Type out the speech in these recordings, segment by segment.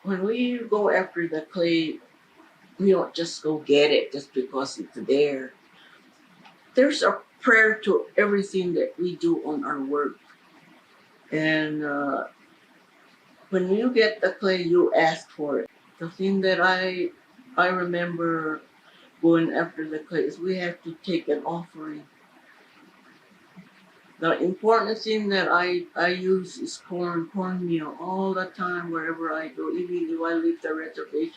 When we go after the clay, we don't just go get it just because it's there. There's a prayer to everything that we do on our work. And when you get the clay, you ask for it. The thing that I remember going after the clay is we have to take an offering. The important thing that I use is cornmeal all the time wherever I go, even if I leave the reservation.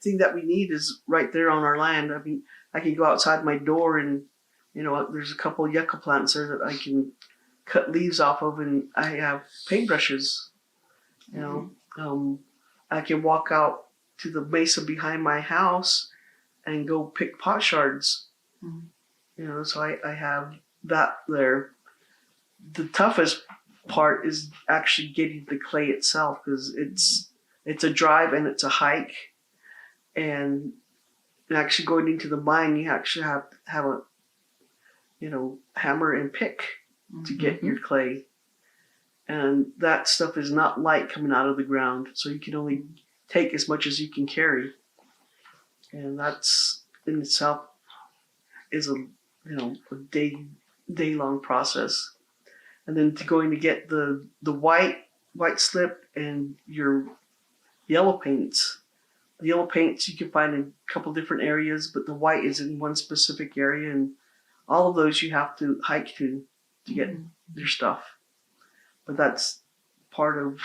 Thing that we need is right there on our land. I mean, I can go outside my door and, there's a couple of yucca plants there that I can cut leaves off of, and I have paintbrushes. You know, I can walk out to the mesa behind my house and go pick pot shards. So I have that there. The toughest part is actually getting the clay itself, because it's a drive and it's a hike, and actually going into the mine, you actually have a hammer and pick to get your clay, and that stuff is not light coming out of the ground, so you can only take as much as you can carry, and that's in itself is a day long process. And then going to get the white slip and your yellow paints. The yellow paints you can find in a couple different areas, but the white is in one specific area, and all of those you have to hike to get your stuff. But that's part of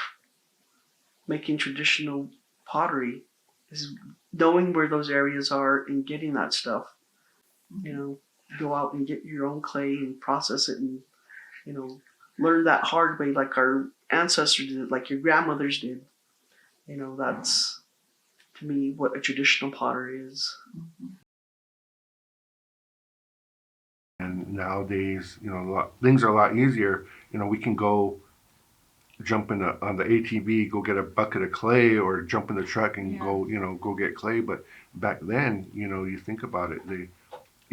making traditional pottery, is knowing where those areas are and getting that stuff. Go out and get your own clay and process it, and learn that hard way, like our ancestors did, like your grandmothers did. That's, to me, what a traditional potter is. And nowadays, things are a lot easier. We can go jump on the ATV, go get a bucket of clay, or jump in the truck and go get clay. But back then, you think about it,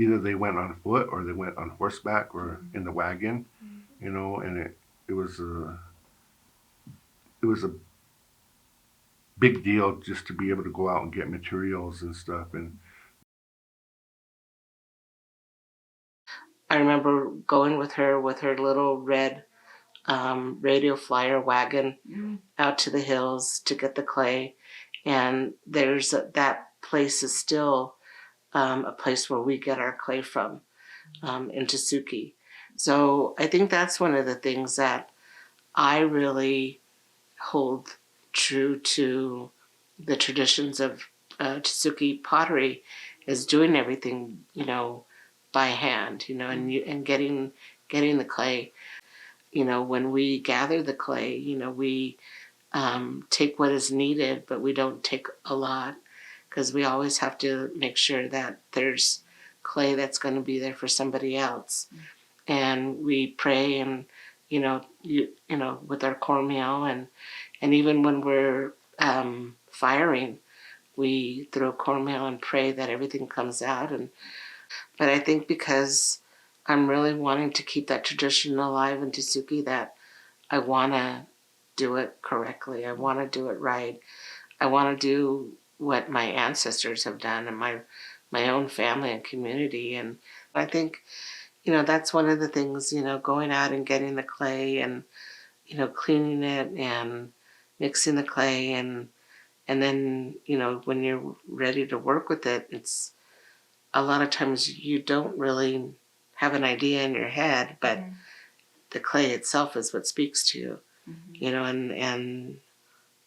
either they went on foot or they went on horseback or in the wagon, and it was a big deal just to be able to go out and get materials and stuff. And I remember going with her little red radio flyer wagon out to the hills to get the clay. And that place is still a place where we get our clay from, in Tasuki. So I think that's one of the things that I really hold true to the traditions of Tasuki pottery, is doing everything, by hand, and getting the clay. When we gather the clay, we take what is needed, but we don't take a lot, because we always have to make sure that there's clay that's going to be there for somebody else. And we pray, and with our cornmeal, and even when we're firing, we throw cornmeal and pray that everything comes out. But I think because I'm really wanting to keep that tradition alive in Tasuki, that I want to do it correctly. I want to do it right. I want to do what my ancestors have done, and my own family and community. And I think, that's one of the things, going out and getting the clay, and, cleaning it and mixing the clay, and then, when you're ready to work with it, it's a lot of times you don't really have an idea in your head, but the clay itself is what speaks to you, and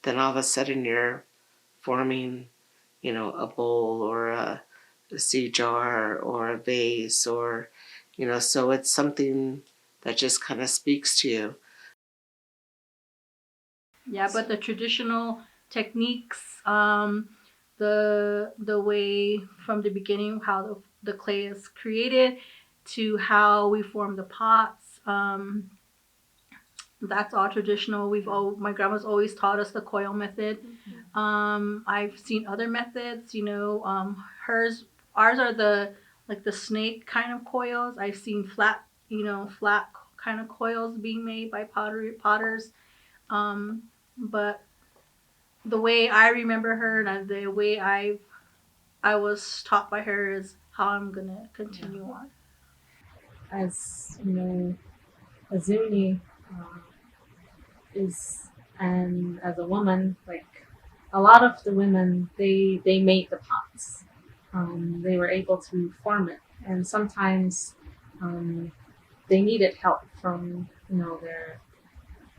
then all of a sudden you're forming, a bowl, or a seed jar, or a vase, or, so it's something that just kind of speaks to you. Yeah, but the traditional techniques, the way from the beginning how the clay is created to how we form the pots, that's all traditional. My grandma's always taught us the coil method. I've seen other methods, ours are the snake kind of coils. I've seen flat kind of coils being made by potters. But the way I remember her and the way I was taught by her is how I'm gonna continue on. As you know, Azuni uh, is, and as a woman, like a lot of the women, they made the pots. They were able to form it, and sometimes um, they needed help from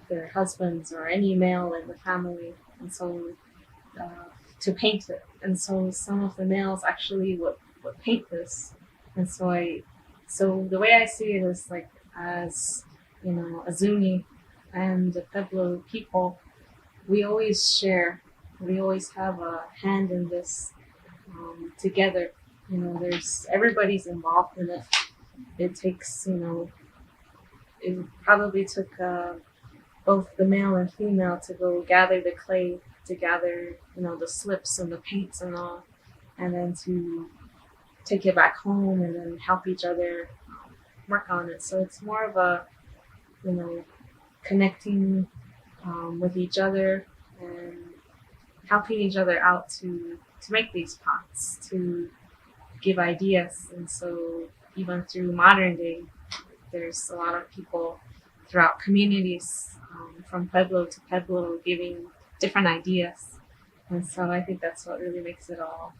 their husbands or any male in the family, and so uh, to paint it. And so some of the males actually would paint this, and so the way I see it is like as Azuni and the Pueblo people, we always share, we always have a hand in this together. There's everybody's involved in it. It takes, it probably took both the male and female to go gather the clay, to gather, the slips and the paints and all, and then to take it back home and then help each other work on it. So it's more of a, connecting with each other and helping each other out to make these pots, to give ideas. And so even through modern day, there's a lot of people throughout communities, from Pueblo to Pueblo, giving different ideas. And so I think that's what really makes it all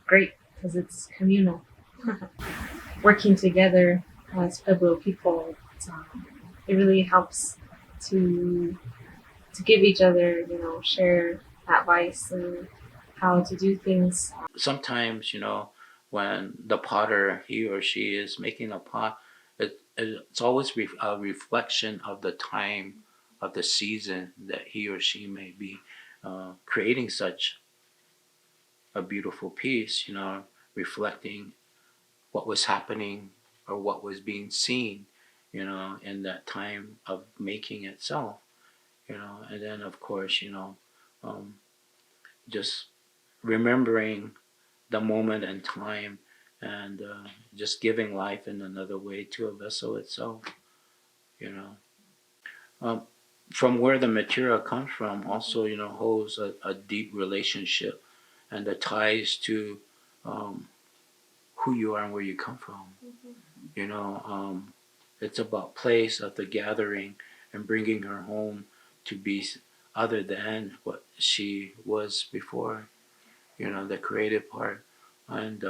great, because it's communal. Working together as Pueblo people, it really helps to give each other, share advice and how to do things. Sometimes, when the potter, he or she is making a pot, it's always a reflection of the time of the season that he or she may be creating such a beautiful piece, reflecting what was happening or what was being seen, in that time of making itself, and then of course, um, just remembering the moment and time, and just giving life in another way to a vessel itself, you know. Um, from where the material comes from also, holds a deep relationship and the ties to um, who you are and where you come from. You know, it's about place of the gathering and bringing her home to be other than what she was before, the creative part, and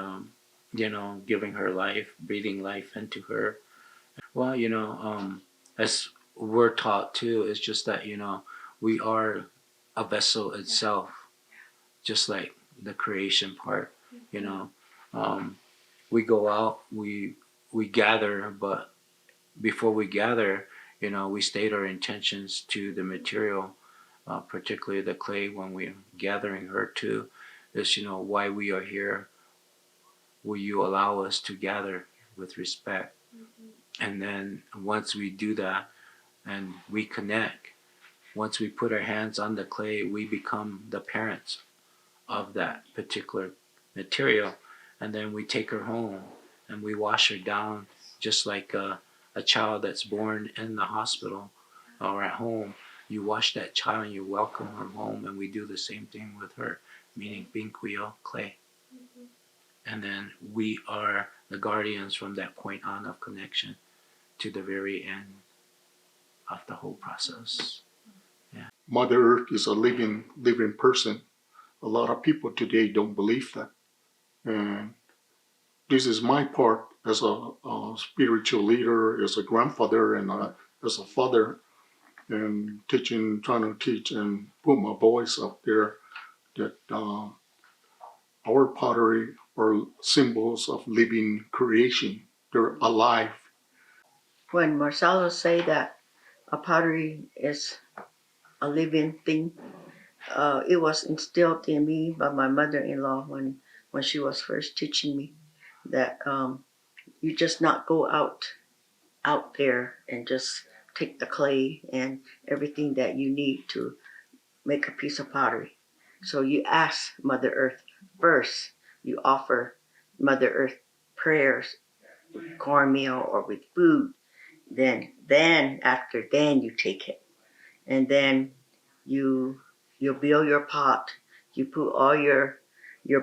giving her life, breathing life into her. Well, as we're taught too, it's just that we are a vessel itself, just like the creation part. You know, um, we go out, we gather, but before we gather, we state our intentions to the material, particularly the clay when we're gathering her to. Is why we are here. Will you allow us to gather with respect? And then once we do that and we connect, once we put our hands on the clay, we become the parents of that particular material. And then we take her home and we wash her down just like a child that's born in the hospital or at home. You wash that child and you welcome her home, and we do the same thing with her, meaning Binkuyo, clay. And then we are the guardians from that point on of connection to the very end of the whole process. Mother Earth is a living person. A lot of people today don't believe that. And this is my part as a spiritual leader, as a grandfather, and as a father, and trying to teach and put my voice up there that our pottery are symbols of living creation. They're alive. When Marcelo say that a pottery is a living thing, it was instilled in me by my mother-in-law when she was first teaching me that you just not go out there and just take the clay and everything that you need to make a piece of pottery. So you ask Mother Earth first. You offer Mother Earth prayers with cornmeal or with food. Then you take it. and then you build your pot. You put all your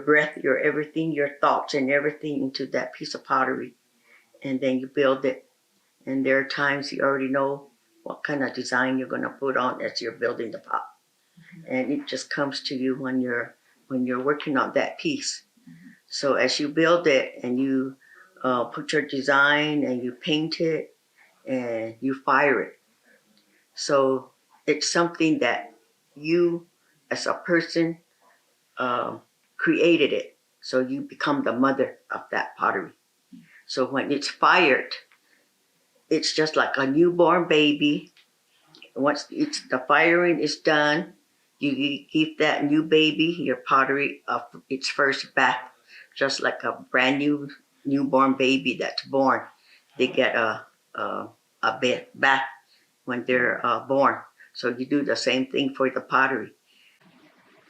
breath, your everything, your thoughts and everything into that piece of pottery, and then you build it. And there are times you already know what kind of design you're going to put on as you're building the pot, and it just comes to you when you're working on that piece. So as you build it and you put your design and you paint it and you fire it, so it's something that you as a person created it. So you become the mother of that pottery. So when it's fired, it's just like a newborn baby. Once the firing is done, you give that new baby your pottery of its first bath, just like a brand new newborn baby that's born. They get a bath when they're born. So you do the same thing for the pottery.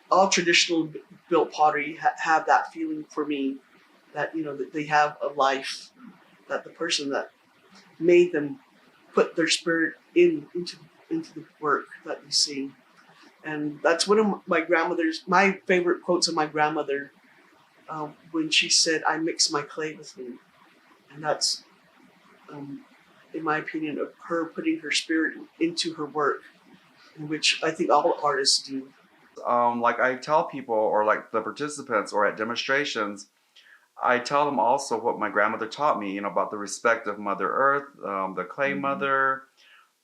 All traditional built pottery have that feeling for me, that that they have a life, that the person that made them put their spirit into the work that you see. And that's one of my favorite quotes of my grandmother, when she said, "I mix my clay with me," and that's, in my opinion, of her putting her spirit into her work, which I think all artists do. Like I tell people, or like the participants, or at demonstrations, I tell them also what my grandmother taught me, about the respect of Mother Earth, the clay mother.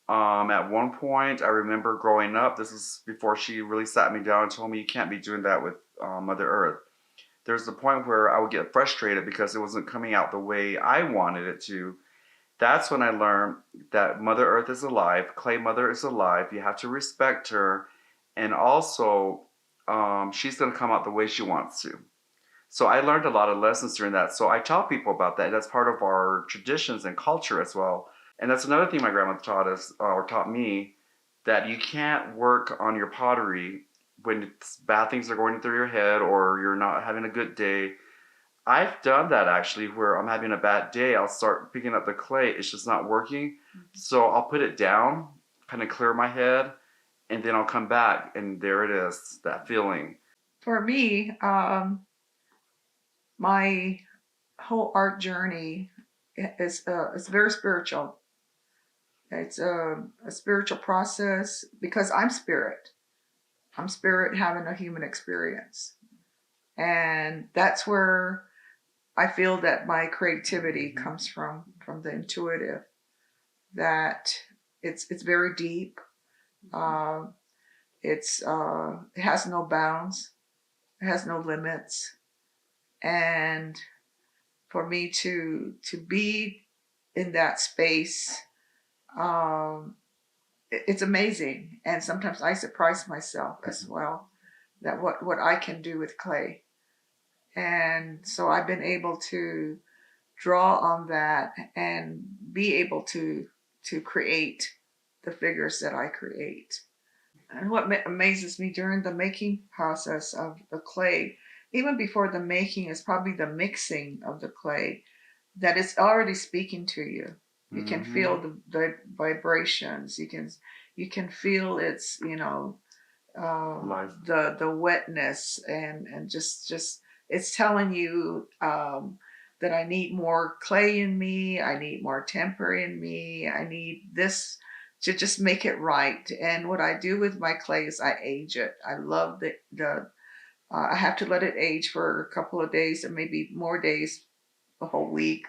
At one point, I remember growing up, this is before she really sat me down and told me, you can't be doing that with Mother Earth. There's the point where I would get frustrated because it wasn't coming out the way I wanted it to. That's when I learned that Mother Earth is alive, Clay Mother is alive. You have to respect her, and also she's going to come out the way she wants to. So I learned a lot of lessons during that. So I tell people about that. That's part of our traditions and culture as well. And that's another thing my grandmother taught us, or taught me, that you can't work on your pottery when bad things are going through your head or you're not having a good day. I've done that actually, where I'm having a bad day. I'll start picking up the clay. It's just not working. So I'll put it down, kind of clear my head, and then I'll come back, and there it is, that feeling. For me, my whole art journey is very spiritual. It's a spiritual process because I'm spirit. I'm spirit having a human experience. And that's where I feel that my creativity comes from the intuitive. That it's very deep. It has no bounds. It has no limits. And for me to be in that space, it's amazing. And sometimes I surprise myself as well, that what I can do with clay. And so I've been able to draw on that and be able to create the figures that I create. And what amazes me during the making process of the clay, even before the making, is probably the mixing of the clay, that it's already speaking to you. You can feel the vibrations. You can feel its the wetness, and just it's telling you that I need more clay in me. I need more temper in me. I need this to just make it right. And what I do with my clay is I age it. I love I have to let it age for a couple of days, and maybe more days, a whole week.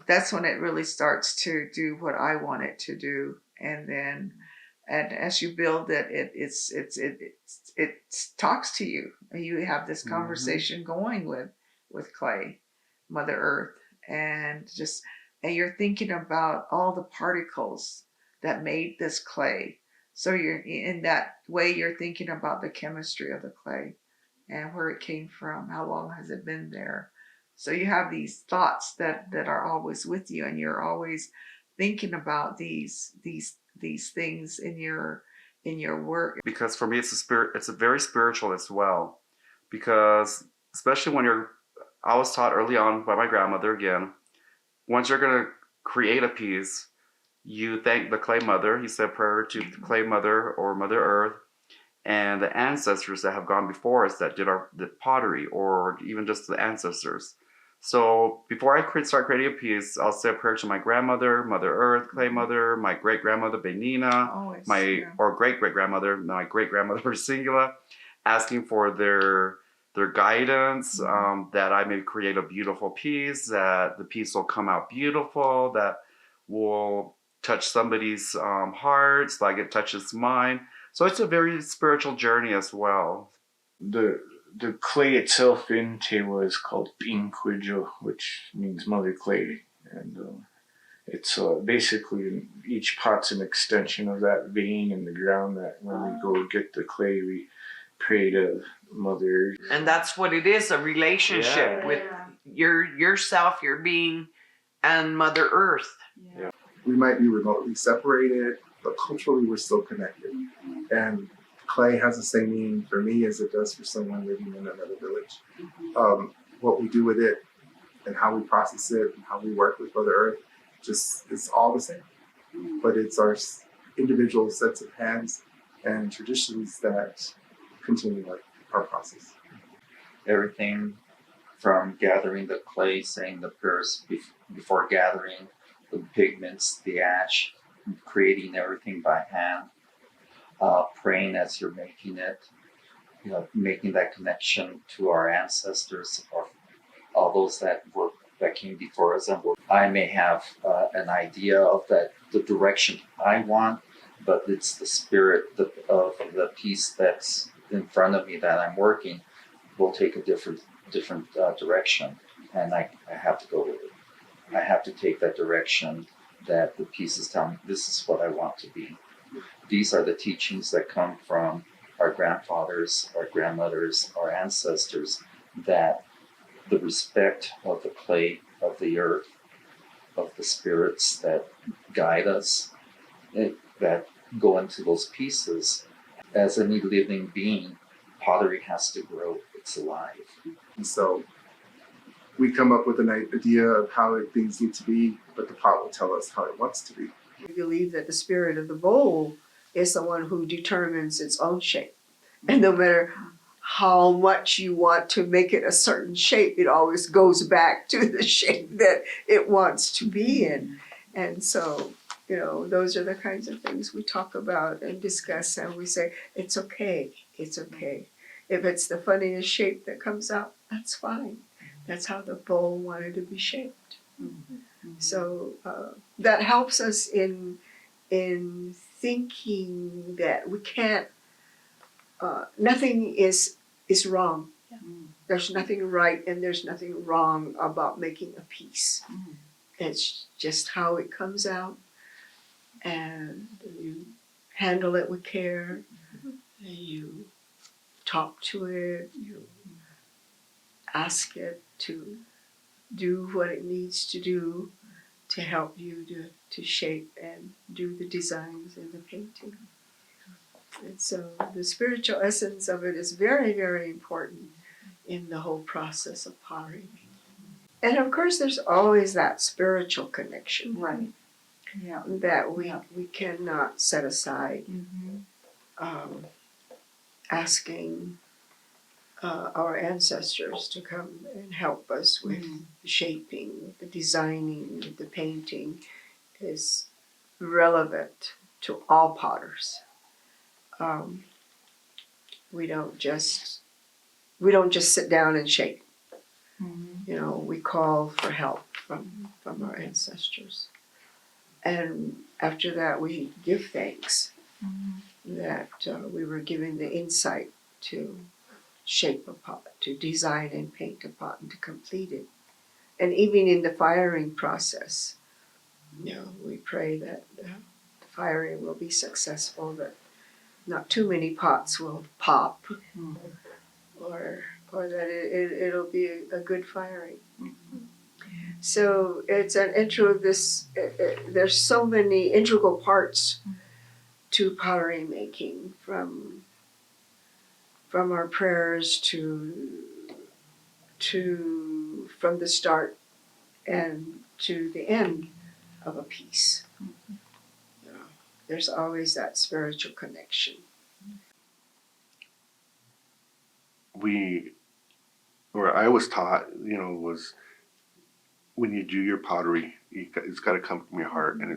That's when it really starts to do what I want it to do. And then, and as you build it, it talks to you. You have this conversation going with clay, Mother Earth, and you're thinking about all the particles that made this clay. So you're in that way, you're thinking about the chemistry of the clay and where it came from. How long has it been there? So you have these thoughts that are always with you, and you're always thinking about these things in your work. Because for me, it's a very spiritual as well. Because especially when I was taught early on by my grandmother again, once you're gonna create a piece, you thank the clay mother. You say a prayer to the clay mother or Mother Earth and the ancestors that have gone before us that did the pottery, or even just the ancestors. So before I start creating a piece, I'll say a prayer to my grandmother, Mother Earth, Clay Mother, my great grandmother Benina, Always, my yeah. or great great grandmother, my great grandmother Ursula, asking for their guidance, that I may create a beautiful piece, that the piece will come out beautiful, that will touch somebody's hearts like it touches mine. So it's a very spiritual journey as well. The clay itself in Tewa is called Pinkwijo, which means mother clay, and it's basically each pot's an extension of that vein in the ground. That when we go get the clay, we pray to Mother. And that's what it is, a relationship with yourself, your being, and Mother Earth. Yeah. We might be remotely separated, but culturally we're still connected. And clay has the same meaning for me as it does for someone living in another village. What we do with it and how we process it and how we work with Mother Earth, just it's all the same. But it's our individual sets of hands and traditions that continue our process. Everything from gathering the clay, saying the prayers before gathering, the pigments, the ash, creating everything by hand, praying as you're making it, making that connection to our ancestors or all those that came before us. And I may have an idea of the direction I want, but it's the spirit of the piece that's in front of me that I'm working will take a different direction, and I have to go with it. I have to take that direction that the piece is telling me, this is what I want to be. These are the teachings that come from our grandfathers, our grandmothers, our ancestors, that the respect of the clay, of the earth, of the spirits that guide us, that go into those pieces. As any living being, pottery has to grow. It's alive. And so we come up with an idea of how things need to be, but the pot will tell us how it wants to be. We believe that the spirit of the bowl is the one who determines its own shape. And no matter how much you want to make it a certain shape, it always goes back to the shape that it wants to be in. And so, those are the kinds of things we talk about and discuss, and we say, it's okay, it's okay. If it's the funniest shape that comes out, that's fine. That's how the bowl wanted to be shaped. So that helps us in thinking that we can't, nothing is wrong. Yeah. There's nothing right and there's nothing wrong about making a piece. It's just how it comes out, and you handle it with care, and you talk to it, you ask it to do what it needs to do to help you to shape and do the designs and the painting. And so the spiritual essence of it is very, very important in the whole process of pottery. And of course, there's always that spiritual connection, Right. Yeah. that we cannot set aside. Asking our ancestors to come and help us with the shaping, with the designing, with the painting is relevant to all potters. We don't just sit down and shape. We call for help from our ancestors. And after that, we give thanks that we were given the insight to shape a pot, to design and paint a pot, and to complete it. And even in the firing process, we pray that the firing will be successful, that not too many pots will pop, or that it'll be a good firing. So it's an intro of this. There's so many integral parts to pottery making, from our prayers to from the start and to the end of a piece. there's always that spiritual connection. I was taught, was when you do your pottery, it's got to come from your heart, and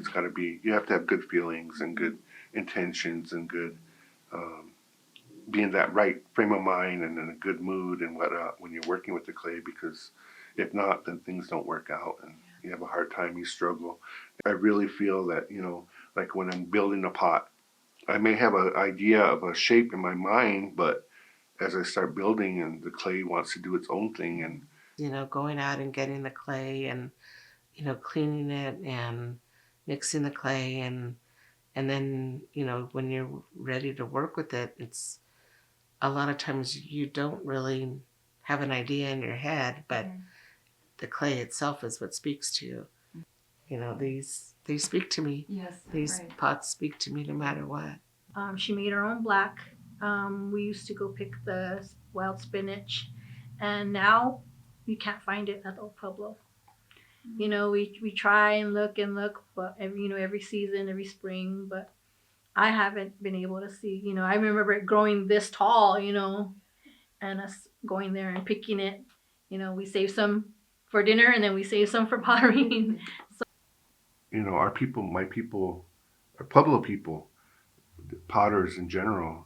you have to have good feelings and good intentions and good, be in that right frame of mind and in a good mood and whatnot when you're working with the clay, because if not, then things don't work out and you have a hard time, you struggle. I really feel that, like when I'm building a pot, I may have an idea of a shape in my mind, but as I start building and the clay wants to do its own thing, and Going out and getting the clay and cleaning it and mixing the clay and then when you're ready to work with it, it's a lot of times you don't really have an idea in your head, but the clay itself is what speaks to you. They speak to me. Yes. These Right. pots speak to me no matter what. She made her own black. We used to go pick the wild spinach, and now you can't find it at Old Pueblo. We try and look, but every season, every spring, but I haven't been able to see. I remember it growing this tall, and us going there and picking it. We save some for dinner, and then we save some for pottery. our people, my people, our Pueblo people, potters in general,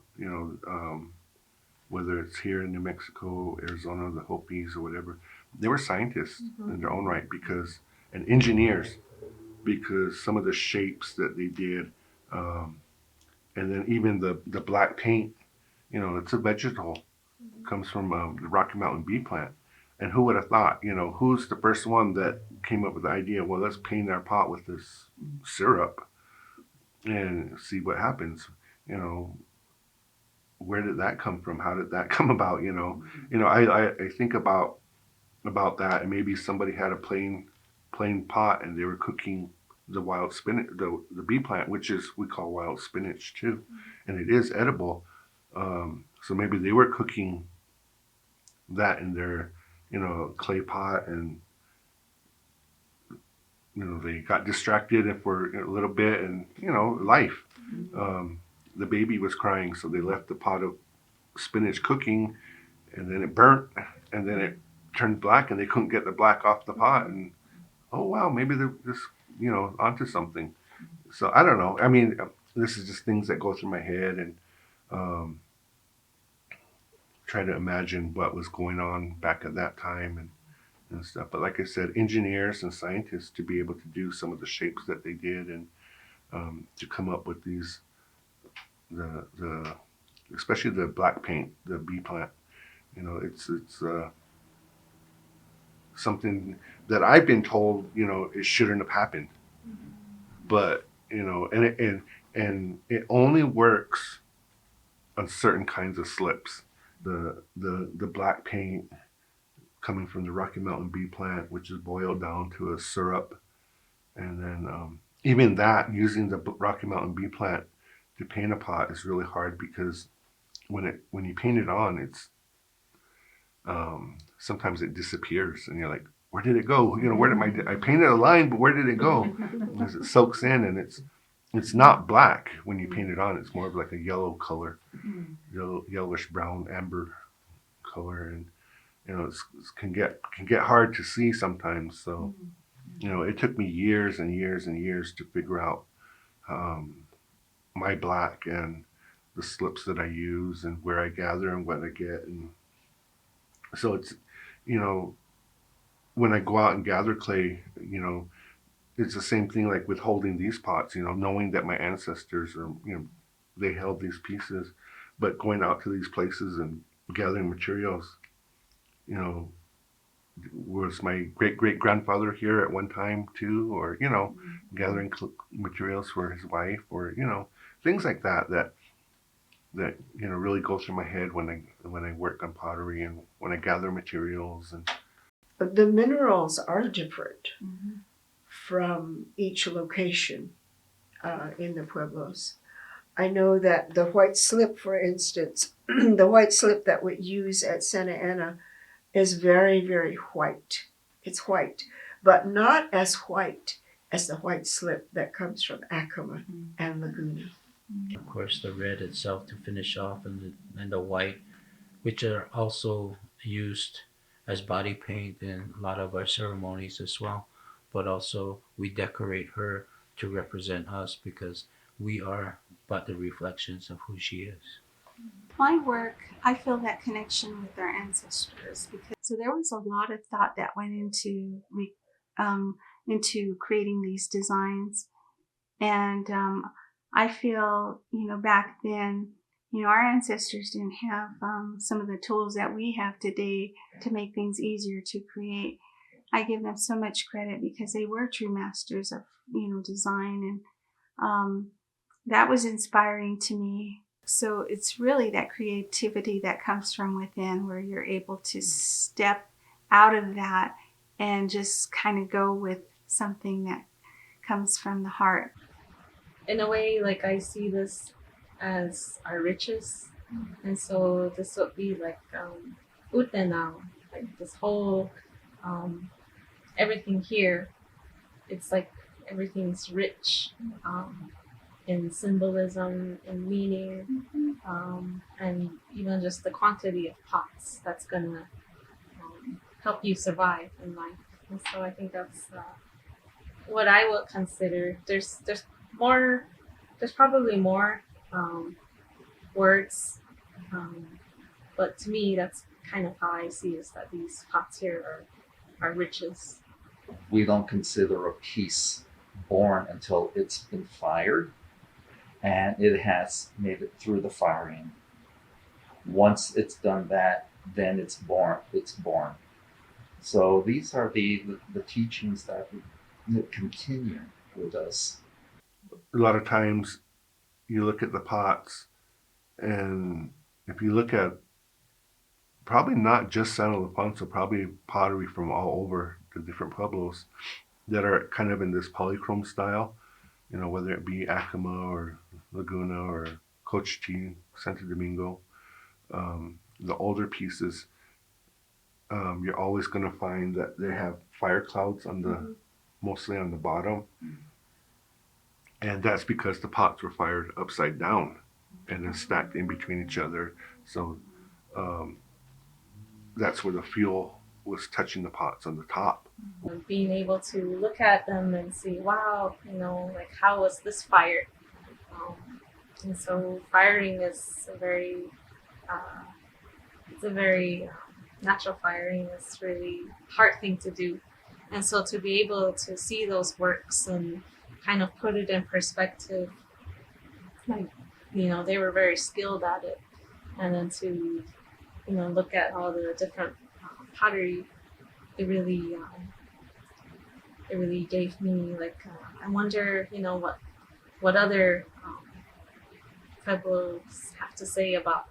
whether it's here in New Mexico, Arizona, the Hopis or whatever, they were scientists in their own right and engineers, because some of the shapes that they did, and then even the black paint, it's a vegetable, comes from the Rocky Mountain bee plant. And who would have thought, who's the first one that came up with the idea, well, let's paint our pot with this syrup and see what happens. Where did that come from? How did that come about? I think about that, and maybe somebody had a plain pot and they were cooking the wild spinach, the bee plant, which we call wild spinach too, and it is edible. So maybe they were cooking that in their clay pot, and they got distracted for a little bit, and life. The baby was crying, so they left the pot of spinach cooking, and then it burnt, and then it turned black, and they couldn't get the black off the pot, and oh wow, maybe they're just onto something. So I don't know. I mean, this is just things that go through my head, and try to imagine what was going on back at that time and stuff. But like I said, engineers and scientists to be able to do some of the shapes that they did, and to come up with these the especially the black paint, the bee plant. It's something that I've been told it shouldn't have happened, but and it only works on certain kinds of slips. The black paint coming from the Rocky Mountain bee plant, which is boiled down to a syrup, and then even that, using the Rocky Mountain bee plant to paint a pot is really hard, because when you paint it on, it's sometimes it disappears, and you're like, where did it go? Where did I painted a line, but where did it go? Because it soaks in, and it's not black when you paint it on. It's more of like a yellow color, yellowish brown amber color, and it can get hard to see sometimes. So it took me years and years and years to figure out my black and the slips that I use and where I gather and what I get. And so it's when I go out and gather clay, it's the same thing like with holding these pots, knowing that my ancestors are, they held these pieces, but going out to these places and gathering materials, was my great grandfather here at one time too, or gathering materials for his wife, or things like that really go through my head when I work on pottery and when I gather materials. And the minerals are different from each location in the pueblos. I know that the white slip, for instance, the white slip that we use at Santa Ana is very, very white. It's white, but not as white as the white slip that comes from Acoma and Laguna. Of course, the red itself to finish off, and the white, which are also used as body paint in a lot of our ceremonies as well. But also, we decorate her to represent us because we are but the reflections of who she is. My work, I feel that connection with our ancestors because so there was a lot of thought that went into creating these designs, and I feel back then our ancestors didn't have some of the tools that we have today to make things easier to create. I give them so much credit because they were true masters of design, and that was inspiring to me. So it's really that creativity that comes from within where you're able to step out of that and just kind of go with something that comes from the heart. In a way, like I see this as our riches, and so this would be like ute now, like this whole everything here. It's like everything's rich in symbolism and meaning, and even just the quantity of pots that's gonna help you survive in life. And so I think that's what I would consider. There's more. There's probably more words, but to me, that's kind of how I see is that these pots here are riches. We don't consider a piece born until it's been fired and it has made it through the firing. Once it's done that, then it's born. So these are the teachings that continue with us. A lot of times you look at the pots, and if you look at probably not just San Ildefonso, probably pottery from all over the different pueblos that are kind of in this polychrome style, whether it be Acoma or Laguna or Cochiti, Santo Domingo, the older pieces, you're always going to find that they have fire clouds on the mostly on the bottom, and that's because the pots were fired upside down and then stacked in between each other. So that's where the fuel was touching the pots on the top. Being able to look at them and see, wow, like how was this fired? And so firing is a very, natural firing is really hard thing to do. And so to be able to see those works and kind of put it in perspective, like, they were very skilled at it. And then to, look at all the different pottery, it really gave me like, I wonder, what other pueblos have to say about,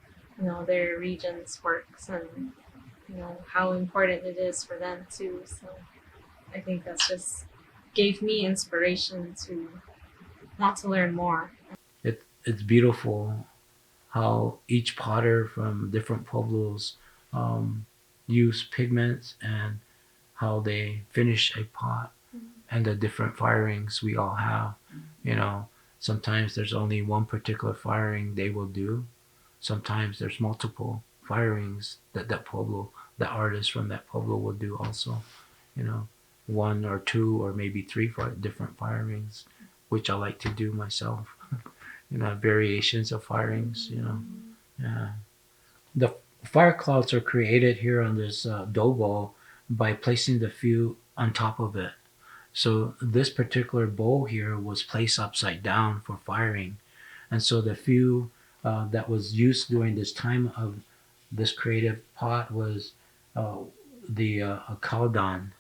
their region's works and, how important it is for them too. So I think that's just gave me inspiration to want to learn more. It's beautiful how each potter from different pueblos use pigments and how they finish a pot and the different firings we all have. Sometimes there's only one particular firing they will do. Sometimes there's multiple firings that pueblo, the artist from that pueblo will do also. One or two or maybe three different firings, which I like to do myself. Variations of firings. Yeah. The fire clouds are created here on this dough ball by placing the fuse on top of it. So this particular bowl here was placed upside down for firing, and so the fuse that was used during this time of this creative pot was the caldon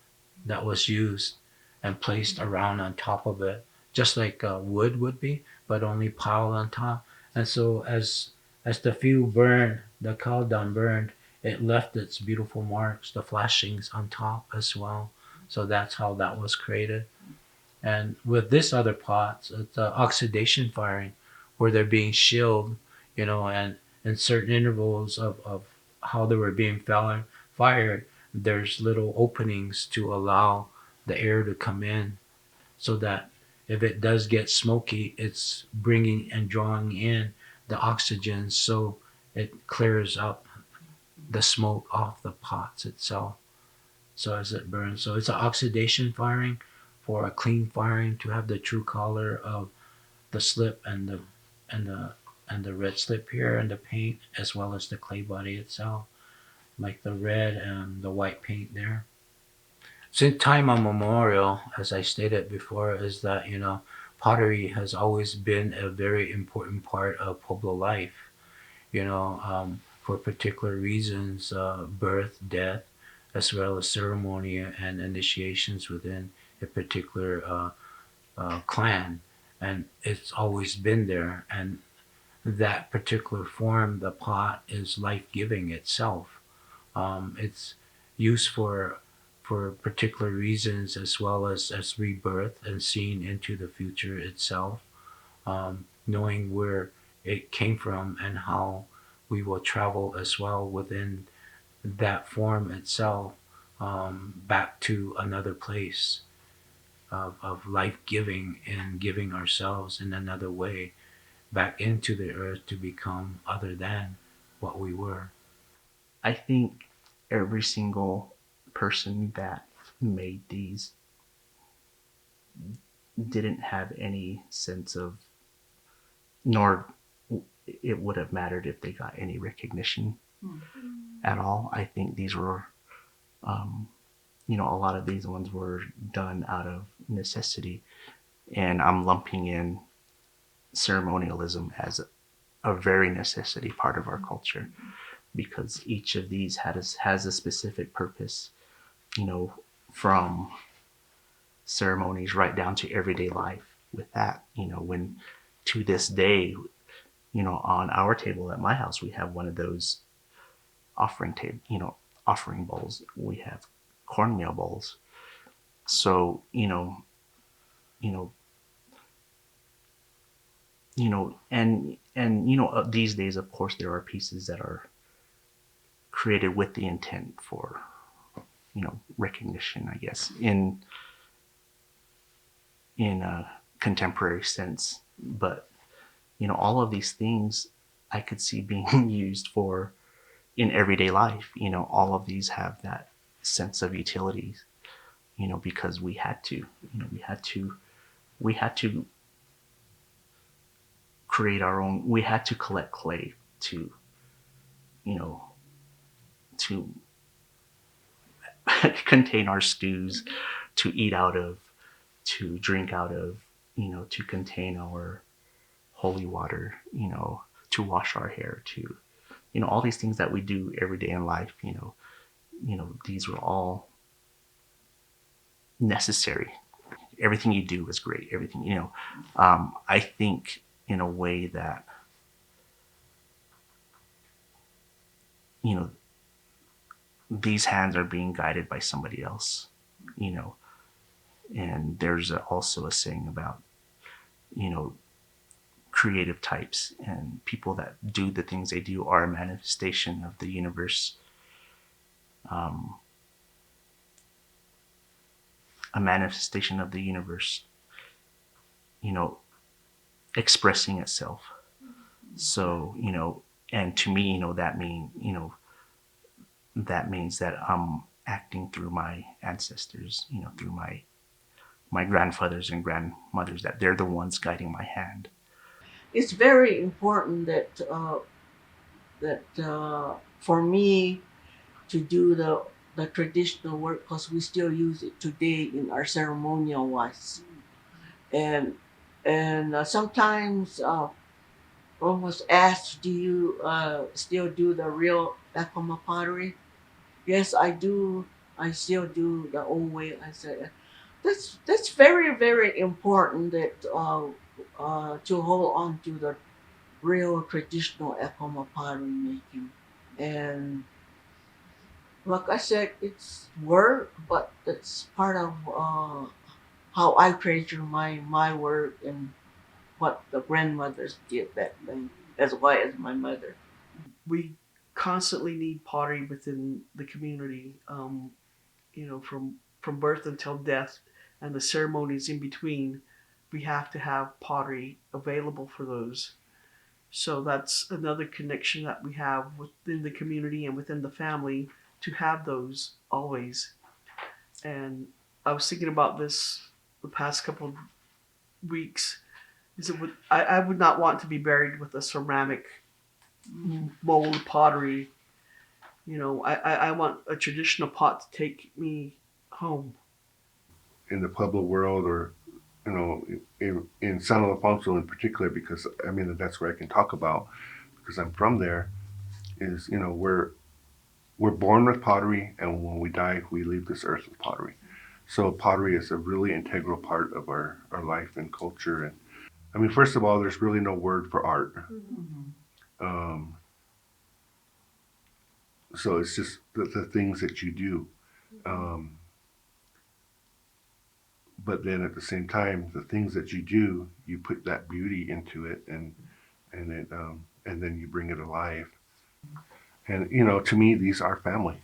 that was used and placed around on top of it, just like wood would be, but only piled on top. And so as the fuse burned, the caldon burned, it left its beautiful marks, the flashings on top as well. So that's how that was created. And with this other pots, it's oxidation firing, where they're being shielded, and in certain intervals of how they were being fired, there's little openings to allow the air to come in. so that if it does get smoky, it's bringing and drawing in the oxygen, so it clears up the smoke off the pots itself. So as it burns, so it's an oxidation firing for a clean firing to have the true color of the slip and the and the red slip here and the paint, as well as the clay body itself, like the red and the white paint there. Since time immemorial, as I stated before, is that pottery has always been a very important part of Pueblo life. For particular reasons, birth, death, as well as ceremony and initiations within a particular clan, and it's always been there. And that particular form, the pot, is life giving itself. It's used for particular reasons, as well as rebirth and seeing into the future itself, knowing where it came from and how we will travel as well within that form itself, back to another place of life giving and giving ourselves in another way back into the earth to become other than what we were. I think every single person that made these didn't have any sense of, nor it would have mattered if they got any recognition at all. I think these were, a lot of these ones were done out of necessity. And I'm lumping in ceremonialism as a very necessity part of our culture, because each of these has a specific purpose, from ceremonies right down to everyday life with that. When to this day, on our table at my house, we have one of those offering bowls. We have cornmeal bowls. So, you know, these days, of course, there are pieces that are created with the intent for, recognition, I guess, in a contemporary sense. But, all of these things I could see being used for in everyday life. All of these have that sense of utility, because we had to, we had to create our own, we had to collect clay to, you know, to contain our stews, to eat out of, to drink out of, to contain our holy water, to wash our hair, to, all these things that we do every day in life, these were all necessary. Everything you do is great. Everything, I think in a way that, you know, these hands are being guided by somebody else, and there's also a saying about, creative types and people that do the things they do are a manifestation of the universe, um, a manifestation of the universe, you know, expressing itself. So, and to me, that means that I'm acting through my ancestors, through my grandfathers and grandmothers, that they're the ones guiding my hand. It's very important that for me to do the traditional work, because we still use it today in our ceremonial wise, and sometimes one was asked, "Do you still do the real Yakama pottery?" Yes, I do. I still do the old way. I said that's very very important that to hold on to the real traditional Yakama pottery making. And like I said, it's work, but it's part of how I treasure my work and what the grandmothers did back then, as well as my mother. We constantly need pottery within the community, from birth until death. and the ceremonies in between, we have to have pottery available for those. So that's another connection that we have within the community and within the family, to have those always. And I was thinking about this the past couple of weeks. I would not want to be buried with a ceramic mold pottery. I want a traditional pot to take me home. In the Pueblo world, or in San Alfonso in particular, because I mean that's where I can talk about, because I'm from there. Is we're born with pottery, and when we die, we leave this earth with pottery. So pottery is a really integral part of our life and culture. And I mean, first of all, there's really no word for art. Um, so it's just the things that you do. Um, but then at the same time, the things that you do, you put that beauty into it, and then you bring it alive. And to me, these are family.